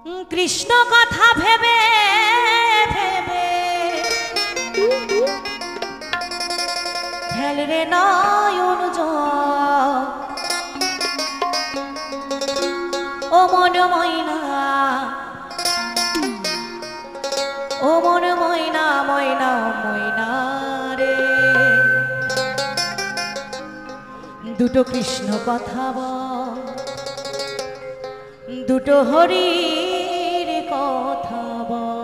কৃষ্ণ কথা ভেবে ভেবে ফেল রে নয়ন জল ও মন ময়না, ও মন ময়না ময়না ময়না রে। দুটো কৃষ্ণ কথা বল, দুটো হরির কথা বল।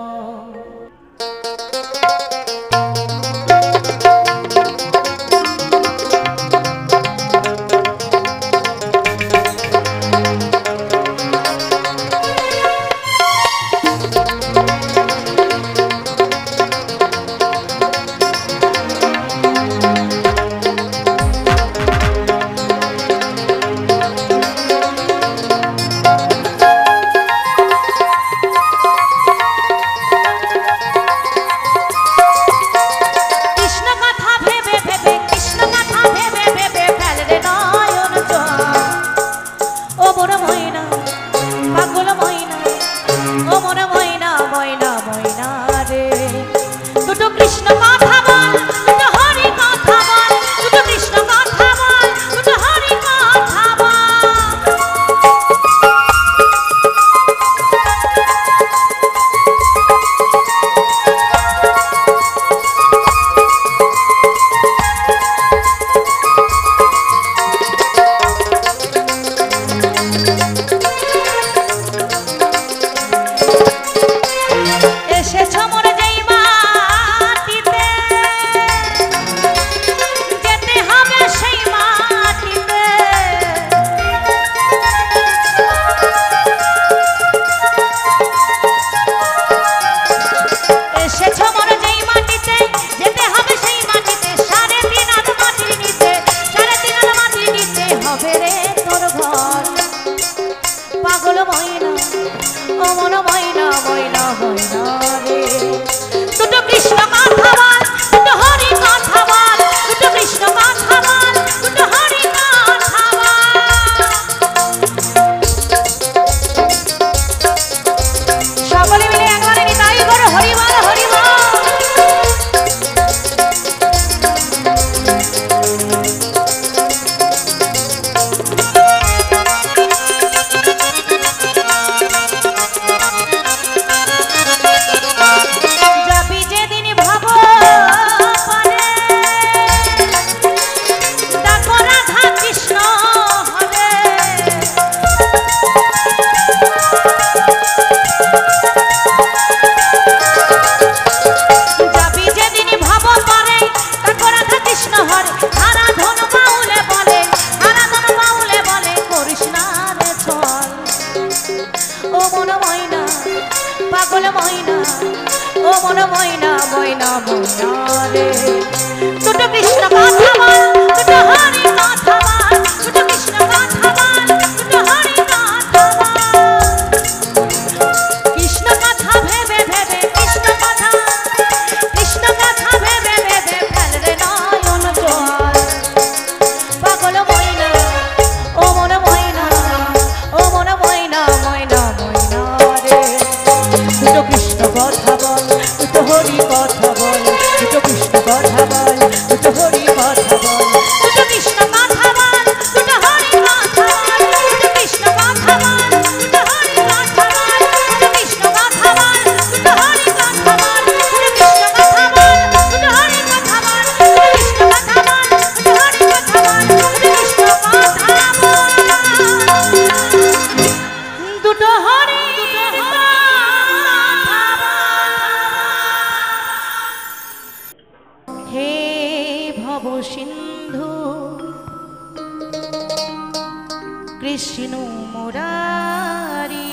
কৃষ্ণ মুরারি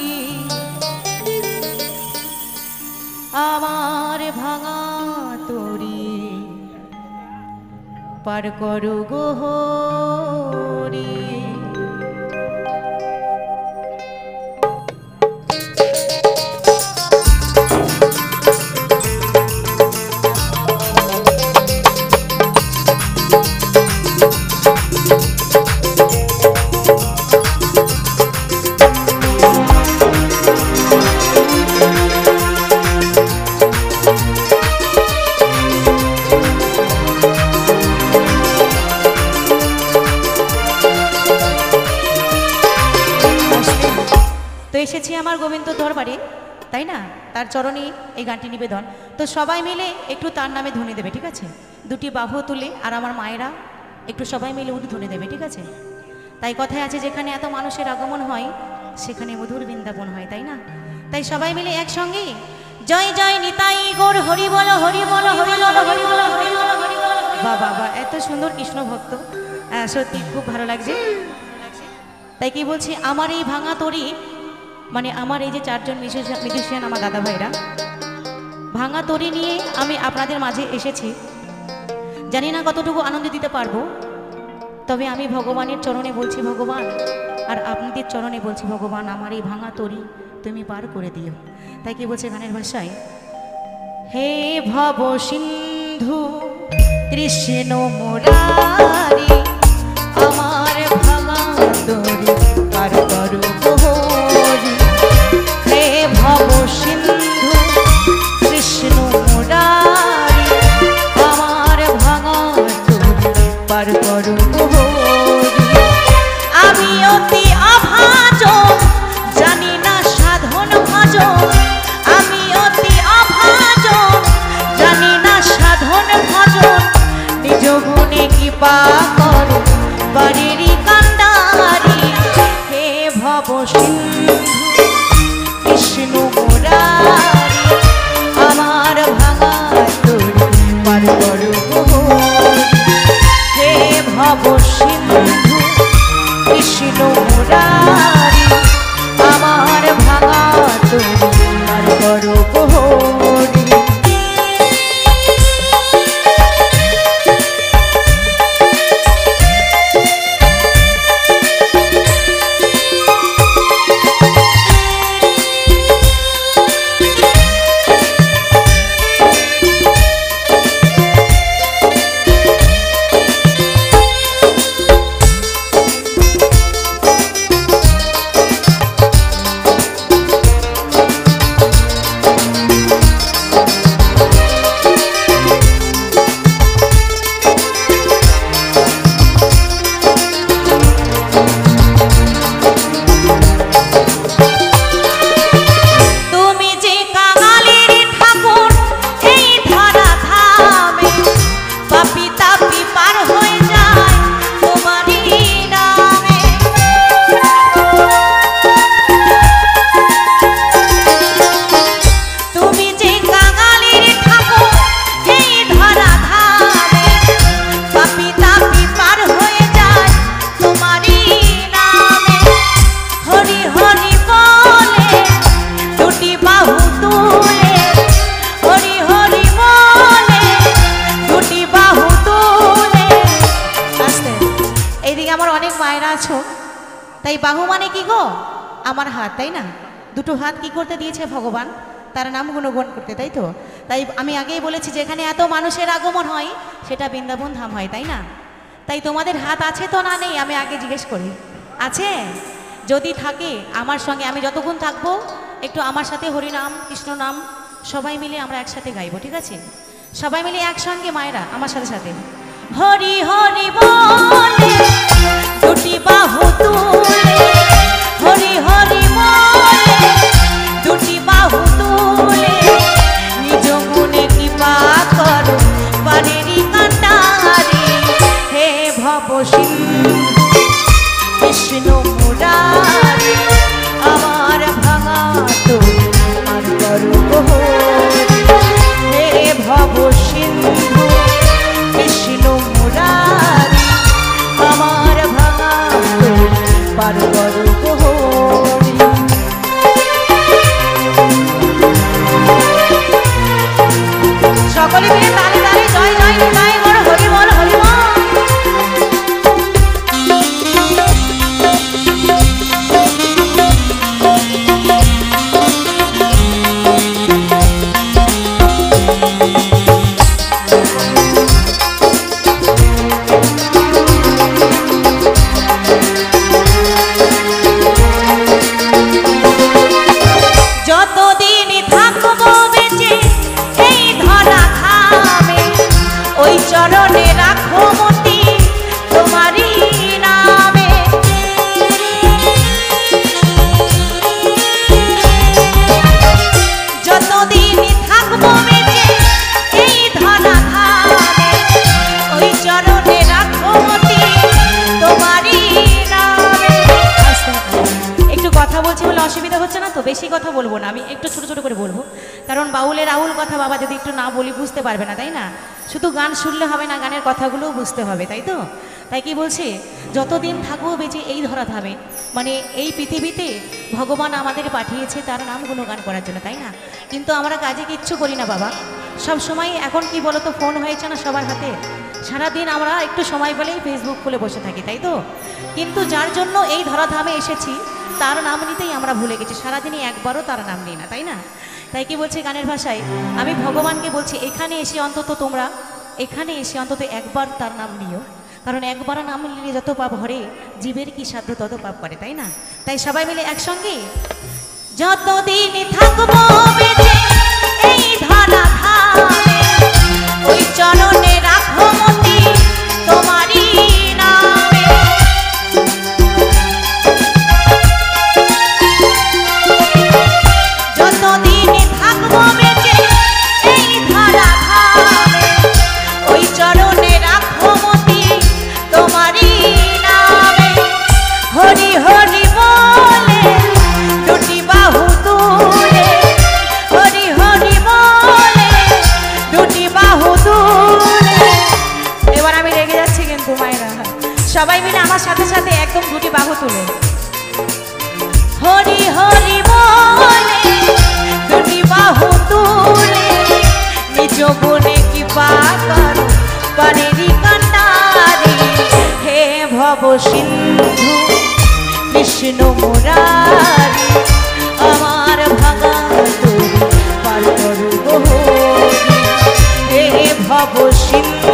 আমার ভাঙা তরি পার করো গো হরি। তো এসেছি আমার গোবিন্দ দরবারে, তাই না? তার চরণে এই গানটি নিবেদন। তো সবাই মিলে একটু তার নামে ধ্বনি দেবে, ঠিক আছে? দুটি বাহু তুলে, আর আমার মায়েরা একটু সবাই মিলে ধ্বনি দেবে, ঠিক আছে? তাই কথায় আছে, যেখানে এত মানুষের আগমন হয় সেখানে মধুর বৃন্দাবন হয়, তাই না? তাই সবাই মিলে একসঙ্গে জয় জয় নিতাই গৌর হরি বল হরি বল হরি বল হরি বল হরি বল হরি বল। বাবা বাবা, এত সুন্দর কৃষ্ণ ভক্ত, সত্যি খুব ভালো লাগছে। তাই কি বলছি, আমার এই ভাঙা তরি, মানে আমার এই যে চারজন মিউজিশিয়ান আমার দাদা ভাইরা, ভাঙা তরি নিয়ে আমি আপনাদের মাঝে এসেছি। জানি না কতটুকু আনন্দ দিতে পারবো, তবে আমি ভগবানের চরণে বলছি ভগবান, আর আপনাদের চরণে বলছি ভগবান, আমার এই ভাঙা তরি তুমি পার করে দিও। তাই কি বলছে গানের ভাষায়, হে ভব সিন্ধু কৃষ্ণ মুরারি, আমার ভাঙা তরি পার করো হরি। হে ভব সিন্ধু কৃষ্ণ মুরারি, আমার ভাঙা তরি পার করো হরি। আমি অতি অভাজন, জানি না সাধন ভজন, আমি অতি অভাজন, জানি না সাধন ভজন, নিজ গুণে কৃপা করো বাড়িরি কান্ডারি। হে ভব সিন্ধু কৃষ্ণ মুরারি, আমার ভাঙা তরি পার করো হরি। হে ভব সিন্ধু কৃষ্ণ মুরারি, আমার ভাঙা তরি পার করো হরি। তাই বাহু মানে কি গো? আমার হাত, তাই না? দুটো হাত কি করতে দিয়েছে ভগবান? তার নাম গুণগান করতে, তাই তো? তাই আমি আগেই বলেছি, যেখানে এত মানুষের আগমন হয় সেটা বৃন্দাবন ধাম হয়, তাই না? তাই তোমাদের হাত আছে তো না নেই আমি আগে জিজ্ঞেস করি, আছে? যদি থাকে আমার সঙ্গে, আমি যতক্ষণ থাকবো একটু আমার সাথে হরিনাম কৃষ্ণ নাম সবাই মিলে আমরা একসাথে গাইবো, ঠিক আছে? সবাই মিলে একসঙ্গে মায়েরা আমার সাথে সাথে হরি হরি বলে দুটি বাহু তুলে, হরি হরি বলে দুটি বাহু তুলে, নিজ গুণে কৃপা করো বাড়িরি কান্ডারি। হে ভব সিন্ধু কৃষ্ণ মুরারি, আমার ভাঙা তরি পার করো হরি। হে ভব সিন্ধু কৃষ্ণ মুরারি, আমার ভাঙা তরি পার করো হরি। সকলে মিলে তালে তালে জয় জয় নিতাই গৌর হরি বল হরি বল। বলবো না, আমি একটু ছোট ছোট করে বলবো, কারণ বাউলের আউল কথা বাবা যদি একটু না বলি বুঝতে পারবে না, তাই না? শুধু গান শুনলে হবে না, গানের কথাগুলোও বুঝতে হবে, তাই তো? তাই কি বলছে, যতদিন থাকবো বেঁচে এই ধরা ধামে, মানে এই পৃথিবীতে ভগবান আমাদের পাঠিয়েছে তার নাম গুণগান করার জন্য, তাই না? কিন্তু আমরা কাজে কিচ্ছু করি না বাবা, সব সময় এখন কি বলো তো, ফোন হয়েছে না সবার হাতে, সারাদিন আমরা একটু সময় পেলেই ফেসবুক খুলে বসে থাকি, তাই তো? কিন্তু যার জন্য এই ধরাধামে এসেছি তার নাম নিতেই আমরা ভুলে গেছি, সারাদিনই একবারও তার নাম নিই না, তাই না? তাই কি বলছে গানের ভাষায়, আমি ভগবানকে বলছি এখানে এসে অন্তত তোমরা এখানে এসে অন্তত একবার তার নাম নিও, কারণ একবার নাম নিলে যত পাপ হরে, জীবের কি সাধ্য তত পাপ করে, তাই না? তাই সবাই মিলে একসঙ্গে, যতদিন থাকবো বেঁচে এই ধরা ধামে, ওই চরণে রাখো মতি তোমারই নামে, যতদিন থাকবো বেঁচে এই ধরা ধামে, ওই চরণে রাখো মতি তোমারই নামে, হরি হরি বলে দুটি বাহু তুলে, হরি হরি বলে দুটি বাহু তুলে। এবার আমি রেগে যাচ্ছি কিন্তু মায়েরা, সবাই মিলে আমার সাথে সাথে একদম দুটি বাহু তুলে, হরি হরি বলে দুটি বাহু তুলে, নিজ গুণে কৃপা করো পারেরি কান্ডারি, হে ভব সিন্ধু কৃষ্ণ মুরারি, আমার ভাঙা তরি পার করো গোহরি, হে ভব সিন্ধু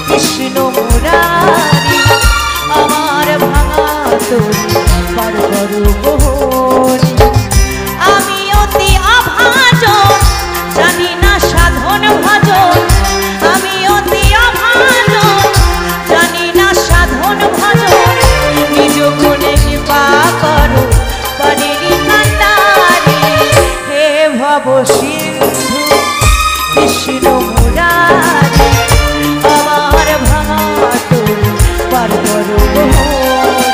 কৃষ্ণ মুরারি, আমার ভাঙা তরি পার করো গোহরি, আমি অতি অভাজন জানি না সাধন ভজন, আমি অতি অভাজন জানি না সাধন ভজন, নিজ গুণে কৃপা করো পারেরি কান্ডারি, হে ভব সিন্ধু কৃষ্ণ মুরারি, আমার ভাঙা তরি পার করো গোহরি,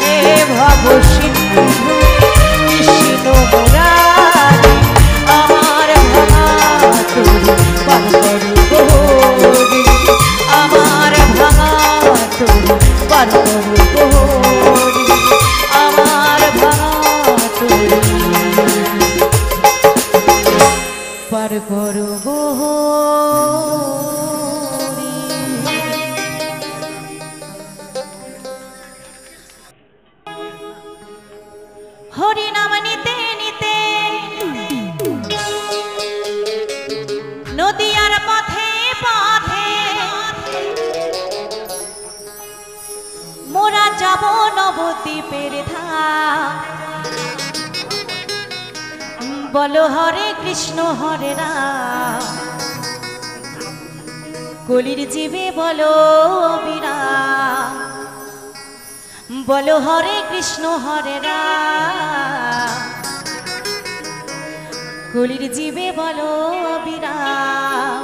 হে ভব সিন্ধু কৃষ্ণ মুরারি, আমার ভাঙা তরি পার করো গোহরি, আমার ভাঙা তরি পার করো গোহরি, আমার ভাঙা তরি পার করো গোহরি। হরি নাম নিতে নিতে নদিয়ার পথে পথে, মোরা যাব নবদ্বীপের ধাম, বলো হরে কৃষ্ণ হরে রাম, কলির জীবে বলো বিরাম, বলো হরে কৃষ্ণ হরে রাম, কলির জীবে বলো বিরাম।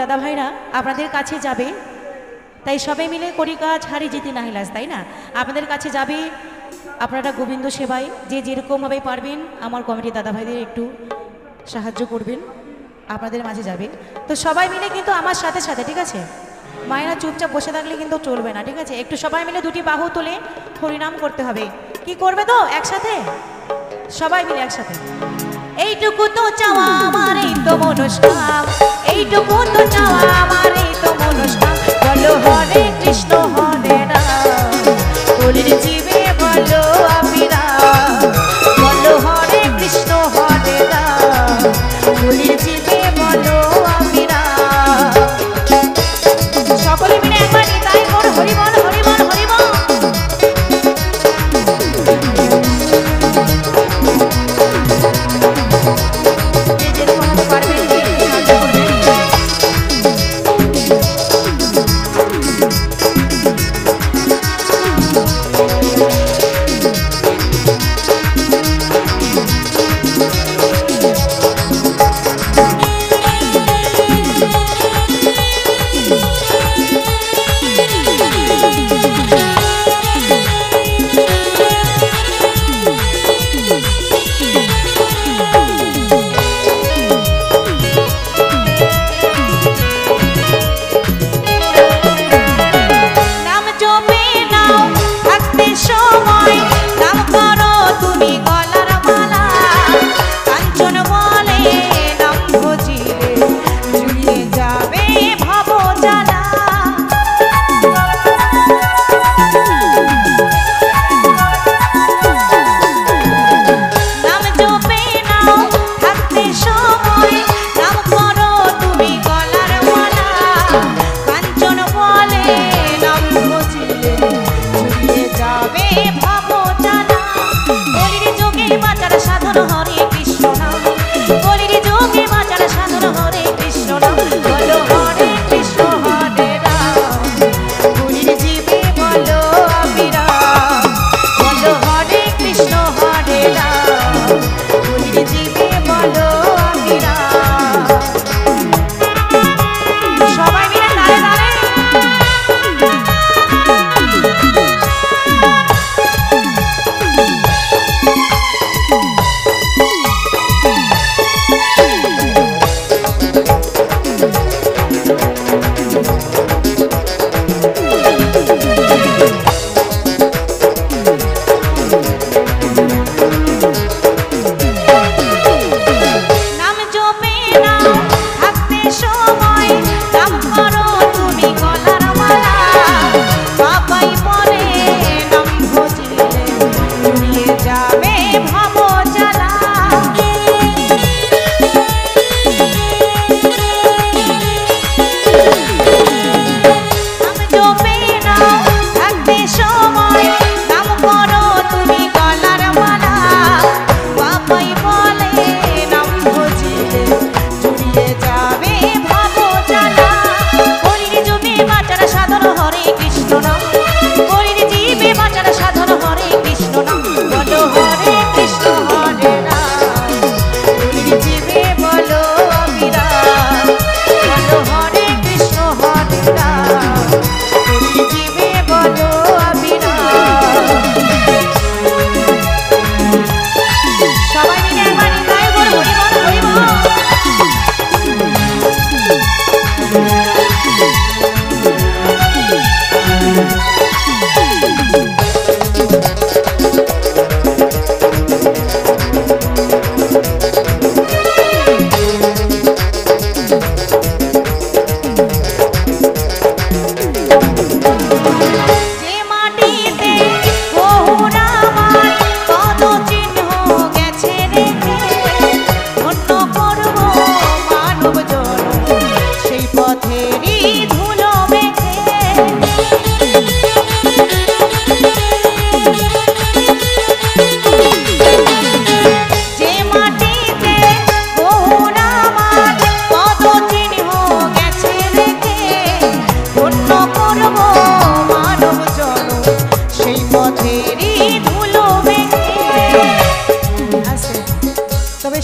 দাদা ভাইরা আপনাদের কাছে যাবে, তাই সবাই মিলে করি কাজ হারি জিতি নাহি লাজ, তাই না? আপনাদের কাছে যাবে, আপনারা গোবিন্দ সেবায় যে যেরকমভাবে পারবেন আমার কমিটির দাদা ভাইদের একটু সাহায্য করবেন, আপনাদের মাঝে যাবে। তো সবাই মিলে কিন্তু আমার সাথে সাথে, ঠিক আছে? মায়েরা চুপচাপ বসে থাকলে কিন্তু চলবে না, ঠিক আছে? একটু সবাই মিলে দুটি বাহু তুলে হরিনাম করতে হবে। কি করবে তো একসাথে? সবাই মিলে একসাথে। এইটুকু তো চাওয়া আমার, এই তো মনস্কাম, এইটুকু তো চাওয়া আমার, এই তো মনস্কাম। বলো হরে কৃষ্ণ হরে রাম, কলির জীবে বলো আমি রাম। বলো হরে কৃষ্ণ হরে রাম, কলির জীবে বলো আমি রাম। সকলে মিলে একবার নিতাই গৌর হরি বল, হরি বল, হরি বল।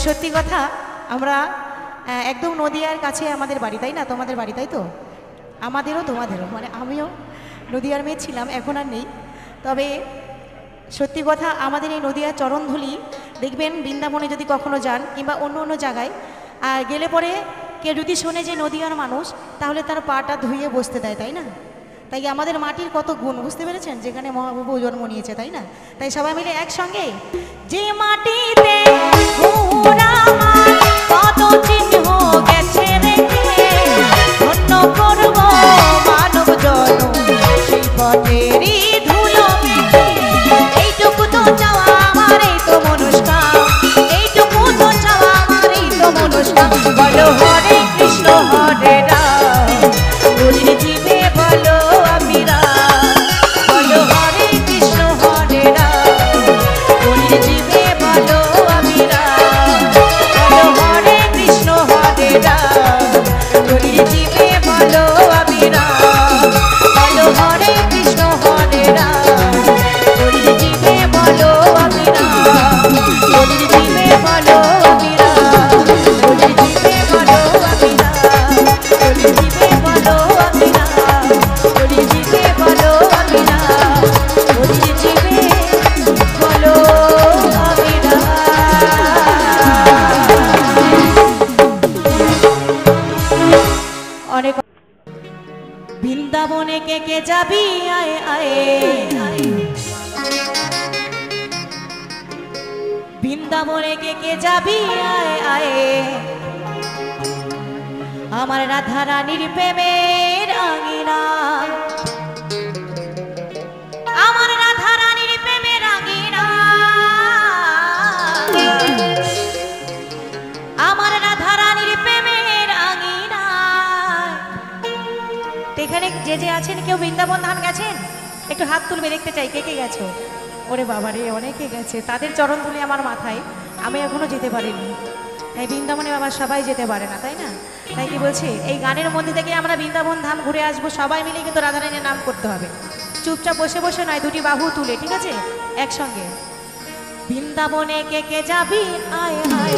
সত্যি কথা আমরা একদম নদিয়ার কাছে আমাদের বাড়ি, তাই না? তোমাদের বাড়ি, তাই তো? আমাদেরও তোমাদেরও, মানে আমিও নদিয়ার মেয়ে ছিলাম, এখন আর নেই। তবে সত্যি কথা, আমাদের এই নদিয়ার চরণধুলি দেখবেন, বৃন্দাবনে যদি কখনো যান কিংবা অন্য অন্য জায়গায় আর গেলে পরে কেউ যদি শোনে যে নদিয়ার মানুষ, তাহলে তার পাটা ধুয়ে বসতে দেয়, তাই না? তাই আমাদের মাটির কত গুণ, বুঝতে পেরেছেন? যেখানে মহাপ্রভু জন্ম নিয়েছে, তাই না? তাই সবাই মিলে একসঙ্গে, যে মাটিতে কত চিহ্ন গেছে রেখে, ধন্য করব মানব জন্ম সেই পথেরই ধুলো মেখে। এইটুকু তো চাওয়া আমার, এই তো মনস্কাম, এইটুকু তো চাওয়া আমার, এই তো মনস্কাম। বলো হরে কৃষ্ণ হরে রাম, বলির জীবে বলো আমি রাম। বলো হরে কৃষ্ণ হরে রাম, বলির জীবে বলো আমি রাম। বলো হরে কৃষ্ণ হরে রাম, বলির জীবে বলো আমি রাম। বলো হরে কৃষ্ণ হরে রাম, বলির জীবে বলো আমি রাম। বলির জীবে বলো আমি রাম, বলির জীবে বলো আমি রাম। বলির জীবে বলো আমি রাম, বলির জীবে বলো আমি রাম। বলির জীবে বলো আমি রাম। অনেক বৃন্দাবনে কে কে যাবি আয় আয়, বৃন্দাবনে কে কে যাবি আয় আয়। আমার রাধা রানীর প্রেমের আঙিনা, আমার রাধা রানীর প্রেমের আঙিনা, আমার রাধা রানীর প্রেমের আঙিনা। এখানে যে যে আছেন, কেউ বৃন্দাবন ধাম গেছেন? একটু হাত তুলবে, দেখতে চাই কে কে গেছো। ওরে বাবারে, অনেকে গেছে, তাদের চরণ তুলে আমার মাথায়। আমি এখনো যেতে পারিনি, তাই বৃন্দাবনে বাবা সবাই যেতে পারে না, তাই না? তাই কি বলছি, এই গানের মধ্যে থেকে আমরা বৃন্দাবন ধাম ঘুরে আসবো, সবাই মিলে কিন্তু রাধারানীর নাম করতে হবে। চুপচাপ বসে বসে নয়, দুটি বাহু তুলে, ঠিক আছে? একসঙ্গে, বৃন্দাবনে কে কে যাবি আয় আয়,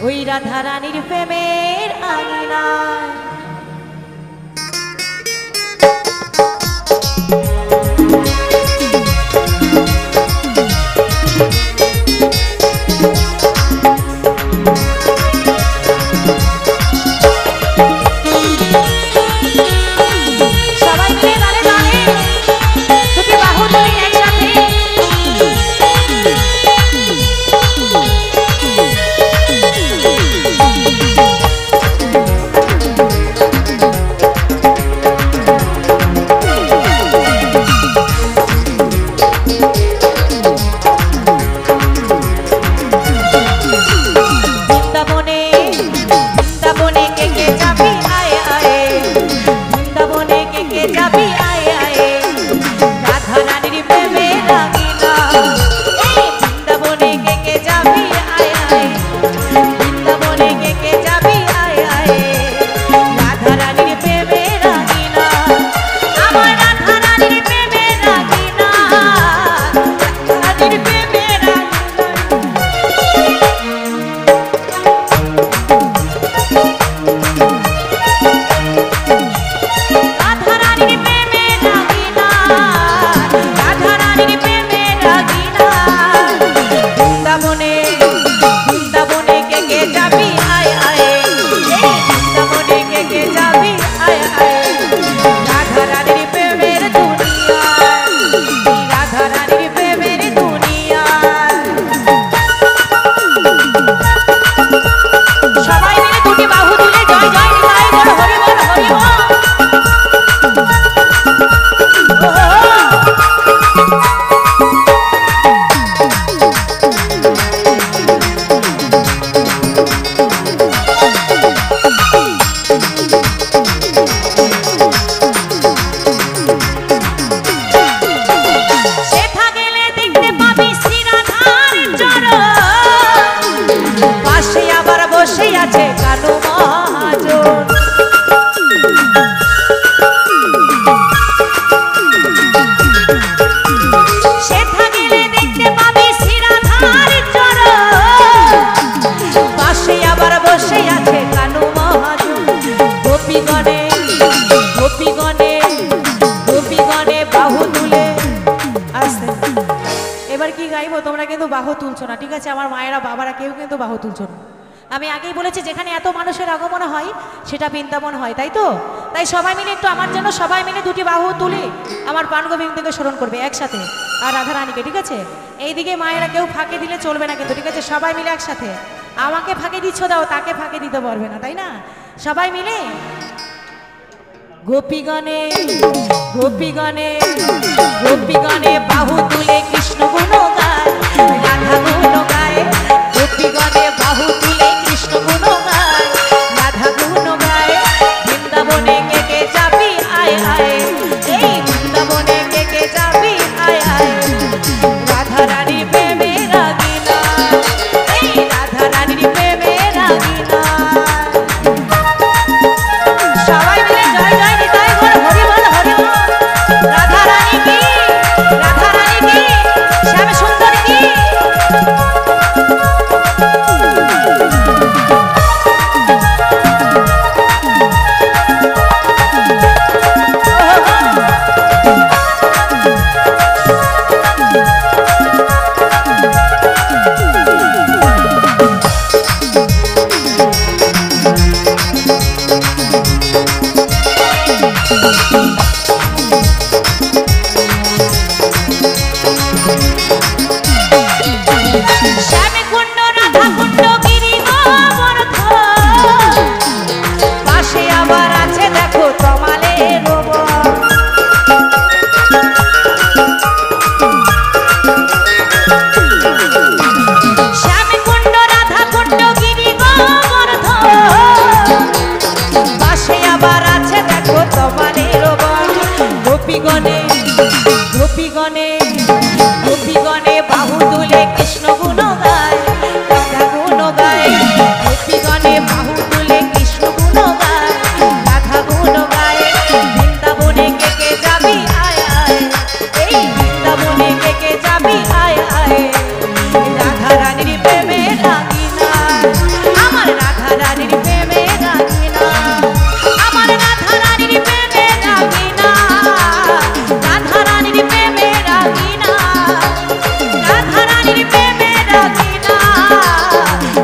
ওই রাধারানীর প্রেমের আঙিনায়। এবার কি গাইবো, তোমরা কিন্তু বাহু তুলছো না, ঠিক আছে? আমার মায়েরা বাবারা কেউ কিন্তু বাহু তুলছো না। আমি আগেই বলেছি যেখানে এত মানুষের আগমন হয় সেটা বৃন্দাবন হয়, তাই তো? তাই সবাই মিলে একটু আমার জন্য সবাই মিলে দুটি বাহু তুলে আমার প্রাণ গোবিন্দকে স্মরণ করবে একসাথে, আর রাধারানীকে, ঠিক আছে? এইদিকে মায়েরা কেউ ফাঁকে দিলে চলবে না কিন্তু, ঠিক আছে? সবাই মিলে একসাথে। আমাকে ফাঁকে দিচ্ছ দাও, তাকে ফাঁকে দিতে পারবে না, তাই না? সবাই মিলে গোপীগণে গোপীগণে গোপীগণে বাহু তুলে কৃষ্ণ গুণ গায়, রাধা গুণ গায়। গোপীগণে বাহু তুলে কৃষ্ণ গুণ গায়, রাধা গুণ গায়। বৃন্দাবনে কে কে যাবি আয় আয়, এই বৃন্দাবনে কে কে যাবি আয় আয়। রাধা রানীর প্রেমে রাগিনা, এই রাধা রানীর প্রেমে রাগিনা। সবাই মিলে জয় জয় নিতাই বল, হরি বল হরি বল। রাধা রানী কি, রাধা রানী কি, শ্যাম সুন্দর কি। গোপীগণে গোপীগণে গোপীগণে বাহু তুলে কৃষ্ণ গুণ গায়, রাধা গুণ গায়। গোপীগণে বাহু তুলে কৃষ্ণ গুণ গায়, রাধা গুণ গায়। বৃন্দাবনে কে কে যাবি আয় আয়, এই বৃন্দাবনে কে কে যাবি আয় আয়। রাধা রানীর প্রেমে রাগিনা, আমার রাধা রানীর প্রেমে রাগিনা, আমার রাধা রানীর প্রেমে রাগিনা। রাধা রানীর প্রেমে রাগিনা, রাধা রানীর প্রেমে রাগিনা,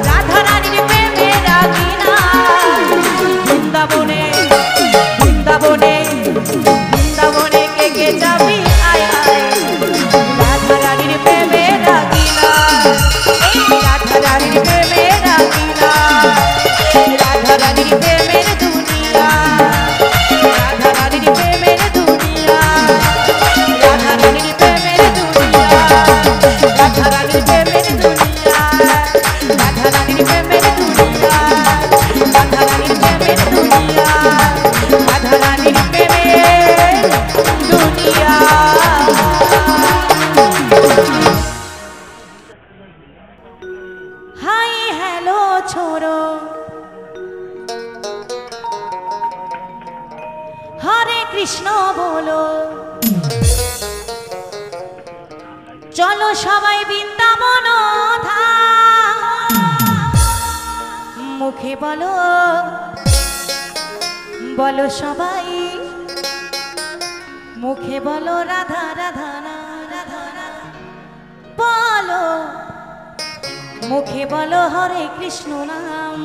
রাধা রানীর প্রেমে রাগিনা। বৃন্দাবনে বৃন্দাবনে বৃন্দাবনে কে কে যাবি আয় আয়। রাধা রানীর প্রেমে রাগিনা, এই রাধা রানীর প্রেমে রাগিনা। রাধা রানীর প্রেমের দুনিয়া, রাধা রানীর প্রেমের দুনিয়া, রাধা রানীর প্রেমের দুনিয়া, রাধা রানীর প্রেমের দুনিয়া, রাধা রানীর প্রেমের দুনিয়া, রাধা রানীর প্রেমের দুনিয়া, রাধা রানীর প্রেমের দুনিয়া। হাই হ্যালো ছোড়ো, হরে কৃষ্ণ বলো, চলো সবাই বৃন্দাবন ধাম। মুখে বলো বলো সবাই, মুখে বলো রাধা রাধা না রাধা রাধা। বলো মুখে বলো হরে কৃষ্ণ নাম।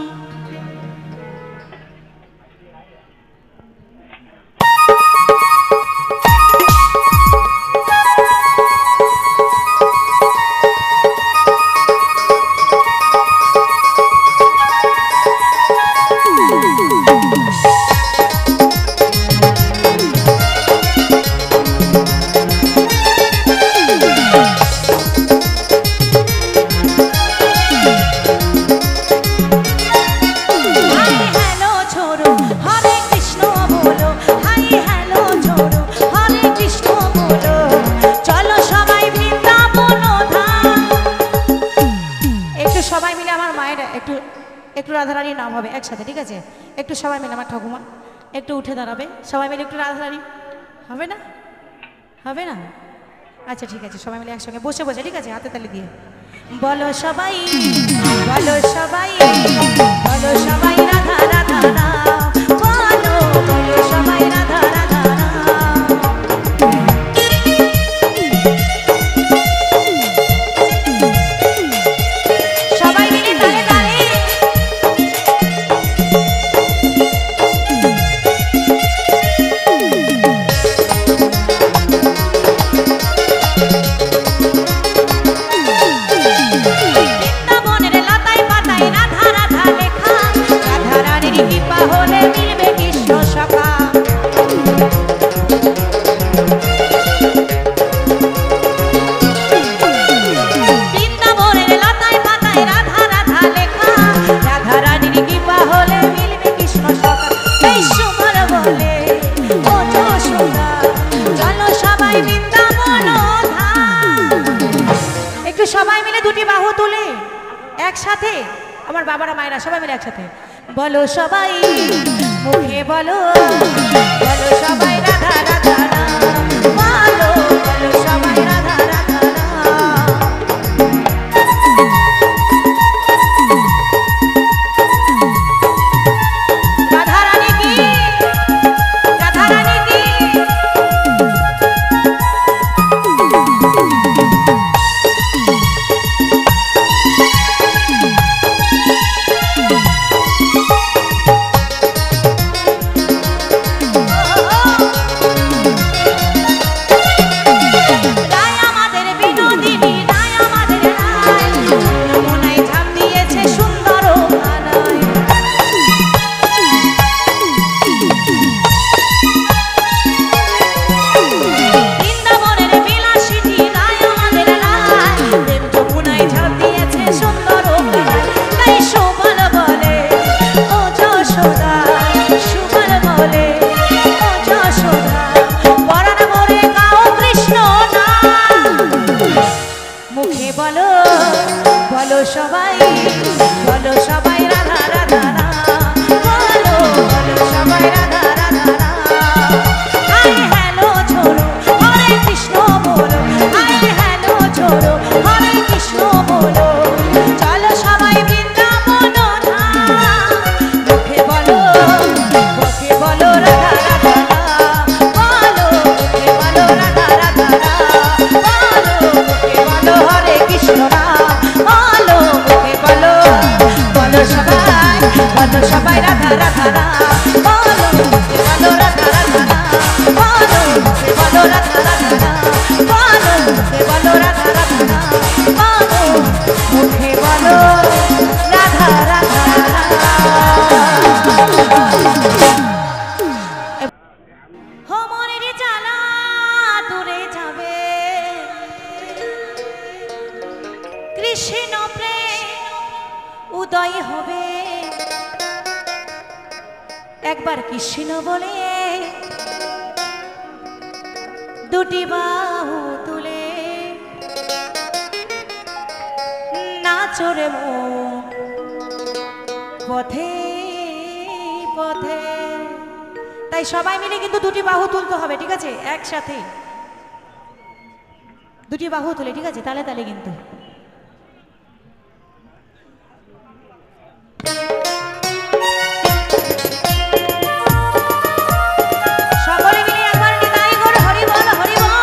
একটু রাধারানীর নাম হবে একসাথে, ঠিক আছে? একটু সবাই মিলে, আমার ঠাকুমা একটু উঠে দাঁড়াবে, সবাই মিলে একটু রাধারানী হবে না? হবে না? আচ্ছা ঠিক আছে, সবাই মিলে একসঙ্গে বসে বসে, ঠিক আছে? হাতে তালি দিয়ে বলো সবাই, বলো সবাই, বলো সবাই রাধা রাধা নাম। বলো বলো সবাই রাধা রাধা নাম। একটু সবাই মিলে দুটি বাহু তুলে একসাথে, আমার বাবারা মায়েরা সবাই মিলে একসাথে বলো সবাই, মুখে বলো, বলো সবাই রাধা রাধা রাম, বলো বলো সবাই রাধা রাধা রাম। রাধা রানী কি, রাধা রানী কি। বলো সবাই, বলো সবাই রাধা রাধা রাম, বলো বলো সবাই রাধা রাধা রাম। হাই হ্যালো ছোড়ো হরে কৃষ্ণ বলো, হাই হ্যালো ছোড়ো হরে কৃষ্ণ বলো, চলো সবাই বৃন্দাবন ধাম। মুখে বলো, মুখে বলো রাধা রাধা রাম, বলো মুখে বলো রাধা রাধা রাম, বলো মুখে বলো হরে কৃষ্ণ রাম, বলো মুখে বলো, বলো সবাই, বলো সবাই রাধা রাধা রাম, বলো মুখে বলো রাধা রাধা রাম, বলো মুখে বলো রাধা রাধা রাম, বলো মুখে বলো রাধা রাধা রাম, বলো মুখে বলো রাধা রাধা রাম। হো মনের জ্বালা দূরে যাবে, কৃষ্ণ প্রেম উদয় হবে, একবার কৃষ্ণ বলে দুটি বাহু তুলে নাচরে মন পথে পথে। তাই সবাই মিলে কিন্তু দুটি বাহু তুলতে হবে, ঠিক আছে? একসাথে দুটি বাহু তুলে, ঠিক আছে? তালে তালে কিন্তু সকলে মিলে একবার নিতাই গৌর হরি বল হরি বল।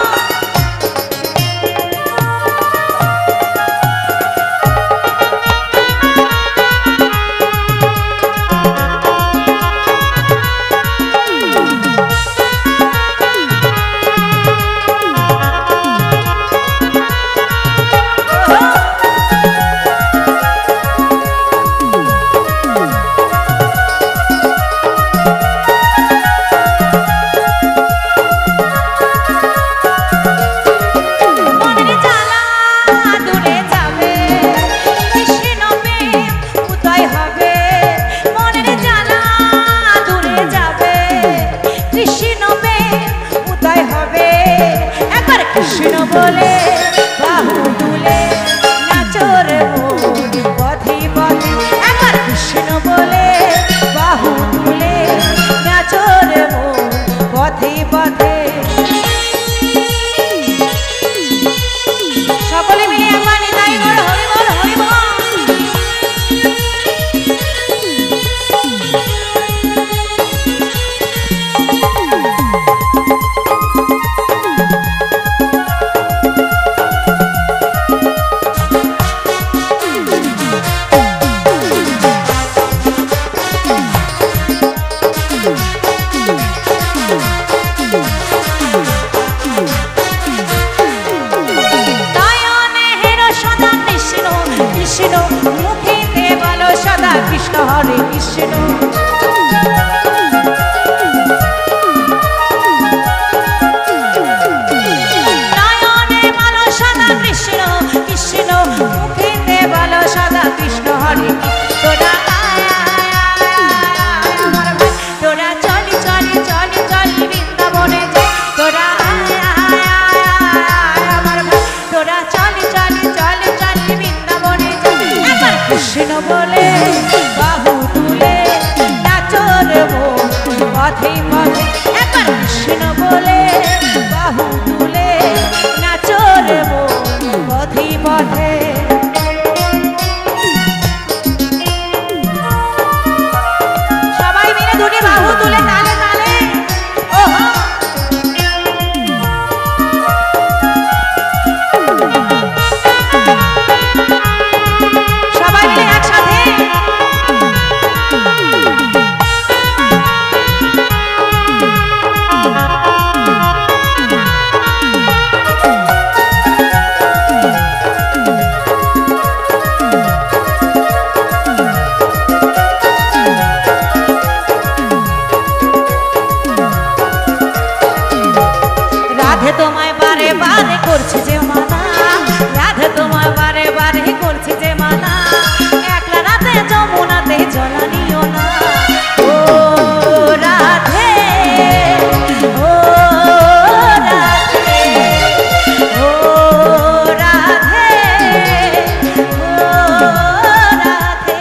কৃষ্ণ বলে বাহু তুলে নাচর মন পথে পথে, একবার কৃষ্ণ বলে বাহু তুলে নাচর মন পথে পথে। সকলে মিলে একবার নিতাই গৌর হরি বল হরি বল। কৃষ্ণ মুখেতে বলো সদা কৃষ্ণ হরে কৃষ্ণ, নয়নে বলো সদা কৃষ্ণ কৃষ্ণ, মুখেতে বলো সদা কৃষ্ণ হরে। তোরা তোরা চলি চলি চলি চলি বৃন্দাবনে যাই, তোরা আমার ভাই তোরা চলি চলি চলি কৃষ্ণ বলে বাহু তুলে নাচো রে মন পথে পথে একবার কৃষ্ণ বলে বাহু তুলে নাচো রে মন পথে পথে সবাই মিলে দুটি বাহু তুলে তালে তালে ওহো সবাই মিলে একসাথে রাধে তোমায় বারে বারে করছে যে মানা রাধে তোমায় বারে বারে করছে যে মানা একলা রাতে যমুনাতে জলা নিও না ও রাধে ও রাধে ও রাধে ও রাধে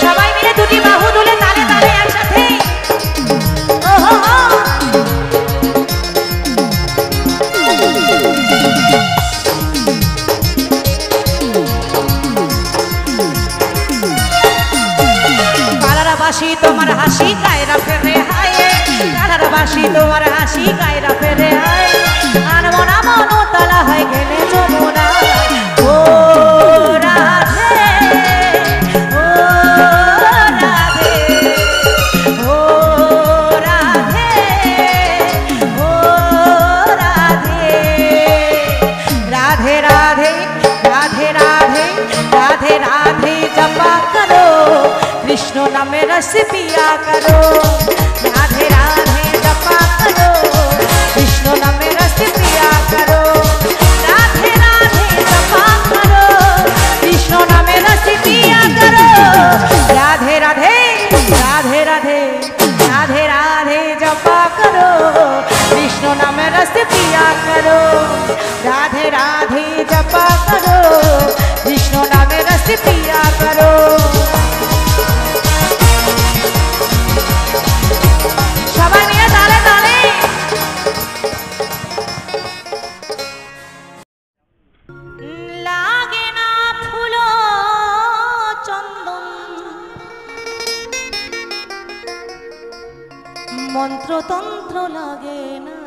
সবাই মিলে দুটি বাহু তুলে তালে তালে একসাথে ওহো কালারাবাসী তোমার হাসি কায়রা ফেরে হায় কালারাবাসী তোমার হাসি কায়রা ফেরে হায় আর মনা মনতলা হয়ে গেলে যমুনা ও রাধে ও রাধে ও রাধে ও রাধে রাধে রাধে রাধে রাধে রাধे राधे जपा करो कृष्ण नाम रस पिया करो राधे राधे जपा करो कृष्ण नाम रस पिया करो राधे राधे जपा करो कृष्ण नाम रस पिया करो राधे राधे राधे राधे राधे राधे जपा करो कृष्ण नाम रस पिया करो राधे राधे जपा करो कृष्ण नाम रस पिया करो সবাই মিলে তালে তালে লাগে না ফুল চন্দন মন্ত্রতন্ত্র লাগে না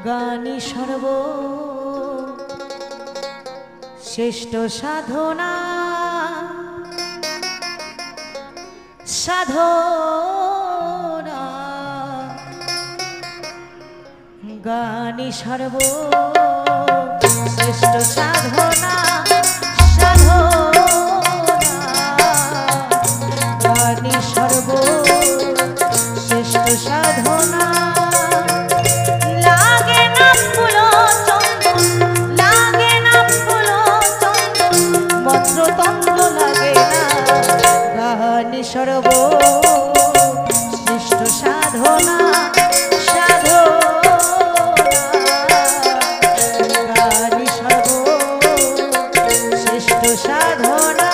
গানি সর্ব শ্রেষ্ঠ সাধনা সাধনা গানি সর্ব শ্রেষ্ঠ সাধনা সাধনা গানি সর্ব শ্রেষ্ঠ সাধনা লাগে না ফুল চন্দন লাগে না ফুল চন্দন মন্ত্রতন্ত্র লাগে না গানি সর্ব শ্রেষ্ঠ সাধনা সাধনা গানি সর্ব শ্রেষ্ঠ সাধনা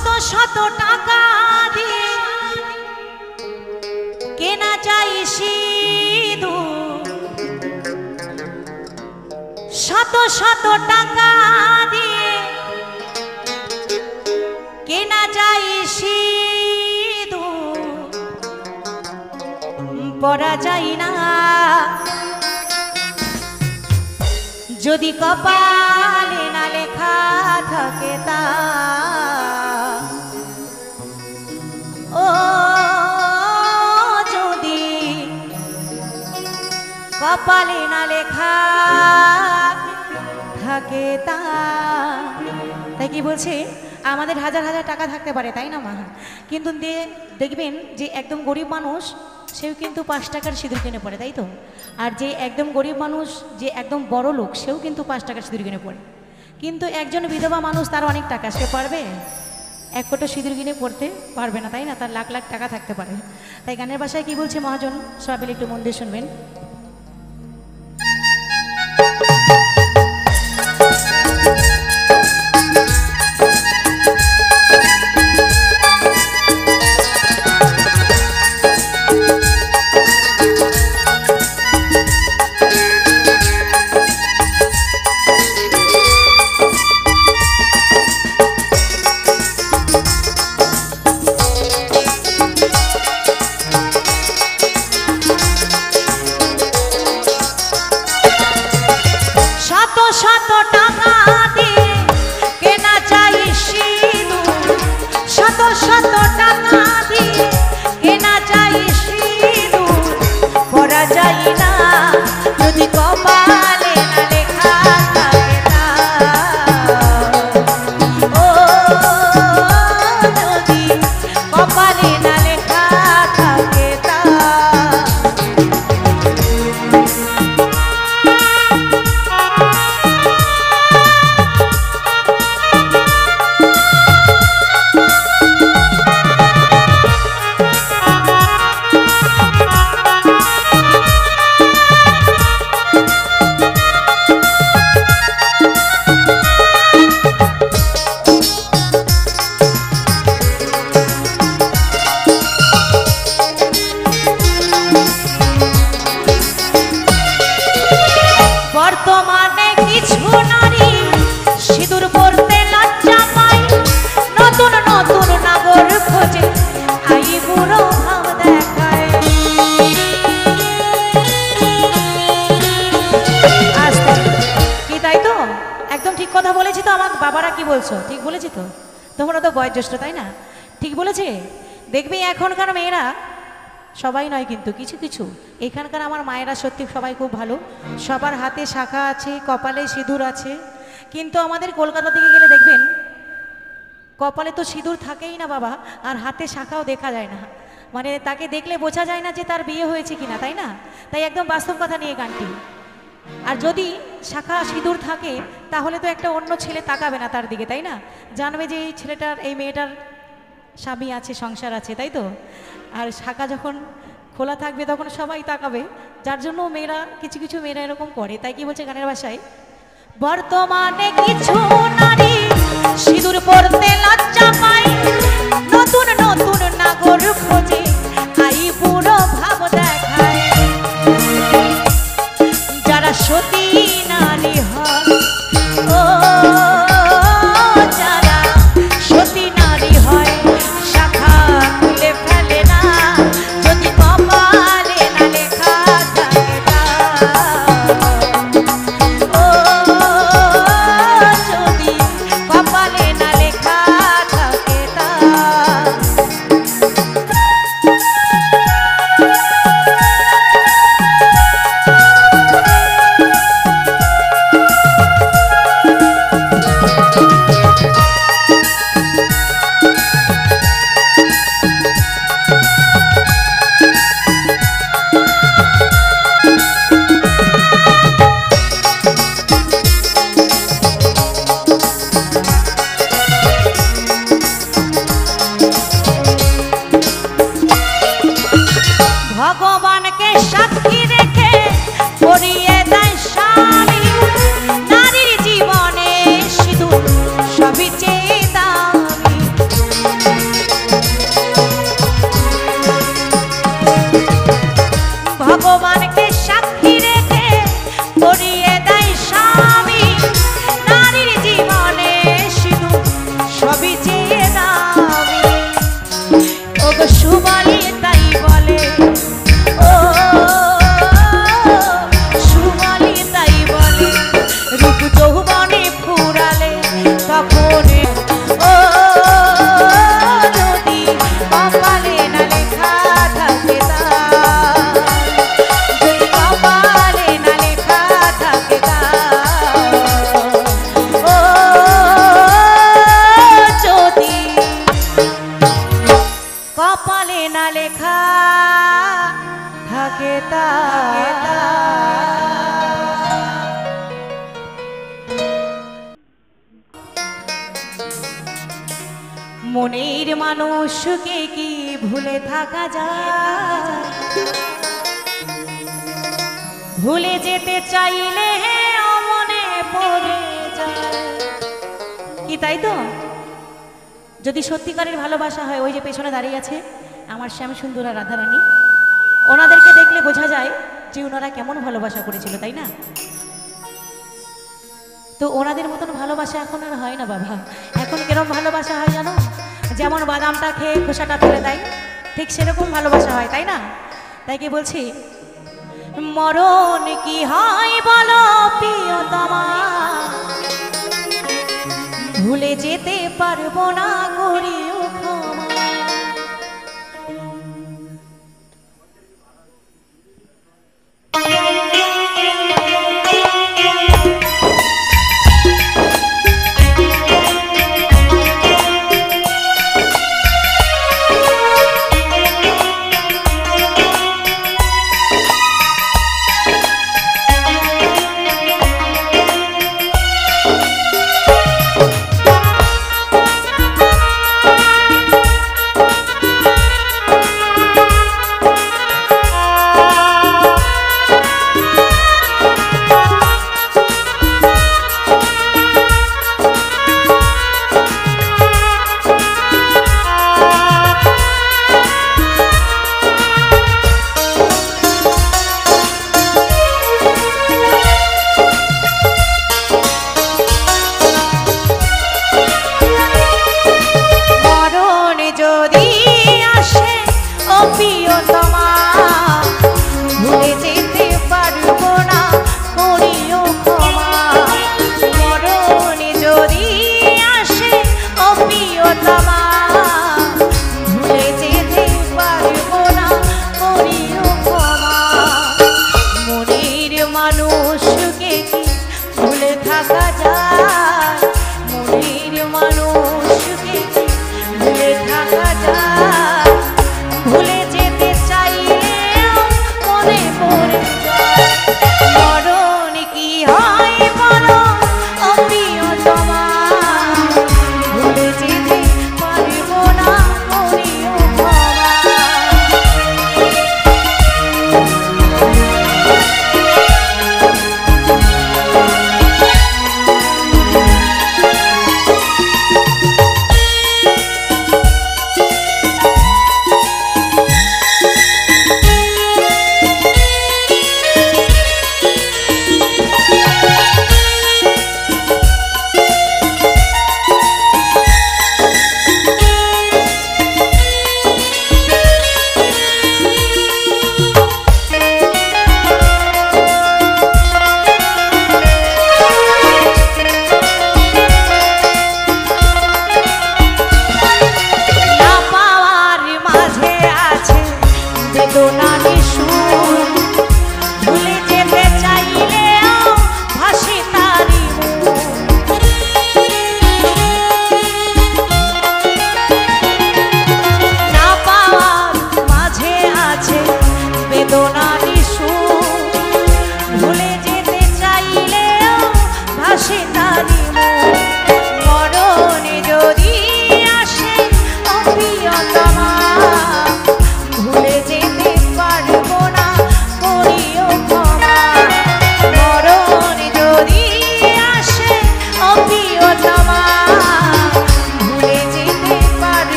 শত শত টাকা দিয়ে কেনা যায় সিঁদুর, শত শত টাকা দিয়ে কেনা যায় সিঁদুর, পরা যায় না যদি কপালে না লেখা থাকে তা। ও যদি কপালে না লেখা থাকে তা। তাই কি বলছে, আমাদের হাজার হাজার টাকা থাকতে পারে, তাই না মা, কিন্তু দেখবেন যে একদম গরিব মানুষ সেও কিন্তু 5 টাকার সিঁদুর কিনে পড়ে, তাই তো। আর যে একদম গরিব মানুষ, যে একদম বড় লোক, সেও কিন্তু 5 টাকার সিঁদুর কিনে পড়ে। কিন্তু একজন বিধবা মানুষ, তার অনেক টাকা, সে পারবে 1 কোটো সিঁদুর কিনে পড়তে পারবে না, তাই না। তার লাখ লাখ টাকা থাকতে পারে। তাই গানের ভাষায় কি বলছে মহাজন, সবাই একটু মন দিয়ে শুনবেন। শত টাকা দিয়ে কেনা যায় সিঁদুর, শত শত টাকা দিয়ে কেনা যায় সিঁদুর, পরা যায় না যদি কপালে না লেখা থাকে তা। ও যদি কপালে না লেখা থাকে তা। বর্তমানে কিছু নারী সিঁদুর পরতে লজ্জা পায়, নতুন নতুন নাগর খোঁজে আই বুড়ো ভাব দেখায়। কি তাই তো, একদম ঠিক কথা বলেছি তো। আমার বাবারা কি বলছো, ঠিক বলেছি তো? তোমরা তো বয়োজ্যেষ্ঠ, তাই না? ঠিক বলেছে। দেখবি এখনকার মেয়েরা, সবাই নয় কিন্তু কিছু কিছু, এখানকার আমার মায়েরা সত্যি সবাই খুব ভালো, সবার হাতে শাখা আছে, কপালে সিঁদুর আছে। কিন্তু আমাদের কলকাতা থেকে গেলে দেখবেন কপালে তো সিঁদুর থাকেই না বাবা, আর হাতে শাখাও দেখা যায় না। মানে তাকে দেখলে বোঝা যায় না যে তার বিয়ে হয়েছে কিনা, তাই না। তাই একদম বাস্তব কথা নিয়ে গানটি। আর যদি শাখা সিঁদুর থাকে তাহলে তো একটা অন্য ছেলে তাকাবে না তার দিকে, তাই না। জানবে যে এই ছেলেটার, এই মেয়েটার স্বামী আছে, সংসার আছে, তাই তো। আর শাখা যখন খোলা থাকবে তখন সবাই তাকাবে, যার জন্য মেয়েরা, কিছু কিছু মেয়েরা এরকম করে। তাই কি বলছে গানের ভাষায়, বর্তমানে কিছু নারী সিঁদুর পরতে লজ্জা পায়, নতুন নতুন নাগর খোঁজে আই বুড়ো ভাব দেখায়। যারা সতী নারী হয়, ও যারা সতী নারী হয়, শাখা খুলে ফেলে না যদি কপালে না লেখা থাকে তা। ও যদি কপালে না লেখা থাকে তা। ভগবানকে সাক্ষী রেখে পরিয়ে দেয় স্বামী, নারীর জীবনে সিঁদুর সবই চেয়ে দামি। মনের মানুষকে কি ভুলে থাকা যায়? ভুলে যেতে চাইলে মনে পড়ে যায়। কি তাই তো? যদি সত্যিকারের ভালোবাসা হয়, ওই যে পেছনে দাঁড়িয়ে আছে আমার শ্যাম সুন্দর আর রাধারানী, ওনাদেরকে দেখলে বোঝা যায় যে ওনারা কেমন ভালোবাসা করেছিল, তাই না? তো ওনাদের মতন ভালোবাসা এখন আর হয় না বাবা। এখন কিরকম ভালোবাসা হয় জানো? যেমন বাদামটা খেয়ে খোসাটা ফেলে দেয়, ঠিক সেরকম ভালোবাসা হয়, তাই না? তাই কি বলছি, মরণ কি হয় বলো প্রিয়তমা, ভুলে যেতে পারবো না গরিব